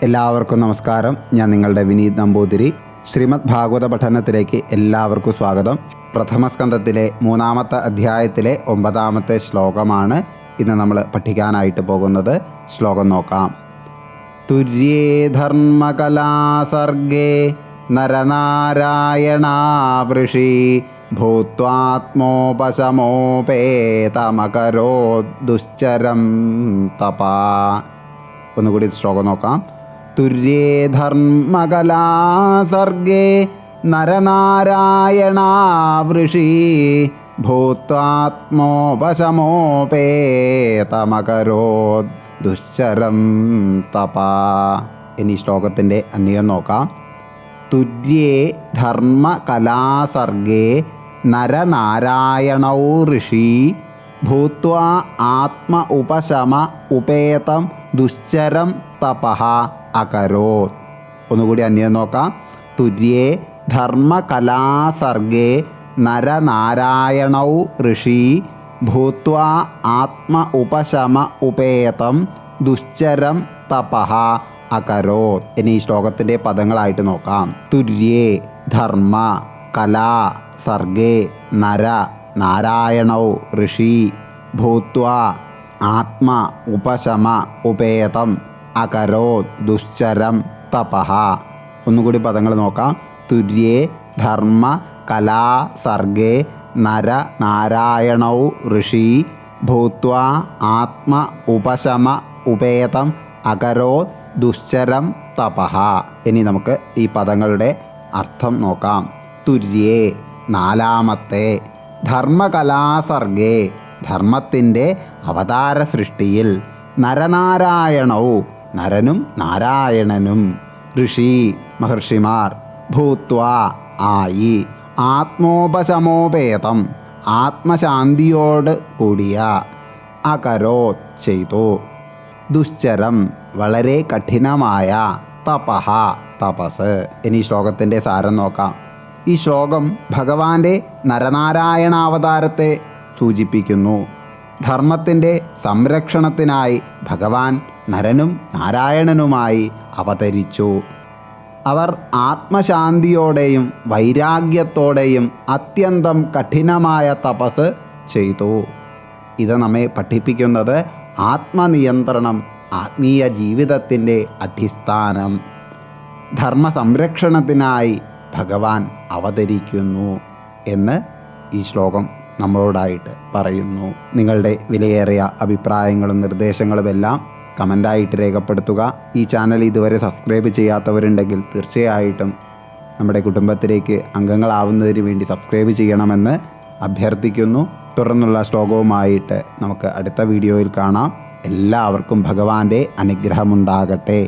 എല്ലാവർക്കും നമസ്കാരം. ഞാൻ നിങ്ങളുടെ വിനീത് നമ്പൂതിരി. ശ്രീമദ് ഭാഗവത പഠനത്തിലേക്ക് എല്ലാവർക്കും സ്വാഗതം. പ്രഥമ സ്കന്ധത്തിലെ 3-ാമത്തെ അധ്യായത്തിലെ 9-ാമത്തെ ശ്ലോകമാണ് ഇന്ന് നമ്മൾ പഠിക്കാനായിട്ട് പോകുന്നത്. ശ്ലോകം നോക്കാം. തുര്യേ ധർമ്മകലാസർഗേ നരനാരായണാവൃഷി ഭൂത്വാത്മോപശമോപേതമകരോ ദുശ്ചരം തപാ. ഒന്നുകൂടി ശ്ലോകം നോക്കാം. തുര്യേ ധർമ്മകലാസർഗേ നരനാരായണാവൃഷി ഭൂത്വാത്മോപശമോപേതമകരോ ദുശ്ചരം തപാ. ഇനി ശ്ലോകത്തിൻ്റെ അന്വയം നോക്കാം. തുര്യേ ധർമ്മകലാസർഗേ നരനാരായണൗ ഋഷി ഭൂത്വാ ആത്മ ഉപശമ ഉപേതം ദുശ്ചരം തപഃ അകരോത്. ഒന്നുകൂടി അന്വയം നോക്കാം. തുര്യേ ധർമ്മകലാസർഗേ നരനാരായണൗ ഋഷി ഭൂത്വാ ആത്മ ഉപശമ ഉപേതം ദുശ്ചരം തപഃ അകരോത്. ഇനി ഈ ശ്ലോകത്തിൻ്റെ പദങ്ങളായിട്ട് നോക്കാം. തുര്യേ ധർമ്മ കലാ സർഗേ നര നാരായണൗ ഋഷി ഭൂത്വാ ആത്മ ഉപശമ ഉപേതം അകരോത് ദുശ്ചരം തപഃ. ഒന്നുകൂടി പദങ്ങൾ നോക്കാം. തുര്യേ ധർമ്മ കലാ സർഗേ നര നാരായണൗ ഋഷി ഭൂത്വാ ആത്മ ഉപശമ ഉപേതം അകരോത് ദുശ്ചരം തപഃ. ഇനി നമുക്ക് ഈ പദങ്ങളുടെ അർത്ഥം നോക്കാം. തുര്യേ 4-ാമത്തെ, ധർമ്മകലാസർഗേ ധർമ്മത്തിൻ്റെ അവതാര സൃഷ്ടിയിൽ, നരനാരായണവും നരനും നാരായണനും, ഋഷി മഹർഷിമാർ, ഭൂത്വാ ആയി, ആത്മോപശമോപേതം ആത്മശാന്തിയോട് കൂടിയ, അകരോത് ചെയ്തു, ദുശ്ചരം വളരെ കഠിനമായ, തപഃ തപസ്. ഇനി ശ്ലോകത്തിൻ്റെ സാരം നോക്കാം. ഈ ശ്ലോകം ഭഗവാന്റെ നരനാരായണാവതാരത്തെ സൂചിപ്പിക്കുന്നു. ധർമ്മത്തിൻ്റെ സംരക്ഷണത്തിനായി ഭഗവാൻ നരനും നാരായണനുമായി അവതരിച്ചു. അവർ ആത്മശാന്തിയോടെയും വൈരാഗ്യത്തോടെയും അത്യന്തം കഠിനമായ തപസ് ചെയ്തു. ഇത് നമ്മെ പഠിപ്പിക്കുന്നത് ആത്മനിയന്ത്രണം ആത്മീയ ജീവിതത്തിൻ്റെ അടിസ്ഥാനം. ധർമ്മ സംരക്ഷണത്തിനായി ഭഗവാൻ അവതരിക്കുന്നു എന്ന് ഈ ശ്ലോകം നമ്മളോടായിട്ട് പറയുന്നു. നിങ്ങളുടെ വിലയേറിയ അഭിപ്രായങ്ങളും നിർദ്ദേശങ്ങളുമെല്ലാം കമൻ്റായിട്ട് രേഖപ്പെടുത്തുക. ഈ ചാനൽ ഇതുവരെ സബ്സ്ക്രൈബ് ചെയ്യാത്തവരുണ്ടെങ്കിൽ തീർച്ചയായിട്ടും നമ്മുടെ കുടുംബത്തിലേക്ക് അംഗങ്ങളാവുന്നതിന് വേണ്ടി സബ്സ്ക്രൈബ് ചെയ്യണമെന്ന് അഭ്യർത്ഥിക്കുന്നു. തുടർന്നുള്ള ശ്ലോകവുമായിട്ട് നമുക്ക് അടുത്ത വീഡിയോയിൽ കാണാം. എല്ലാവർക്കും ഭഗവാന്റെ അനുഗ്രഹമുണ്ടാകട്ടെ.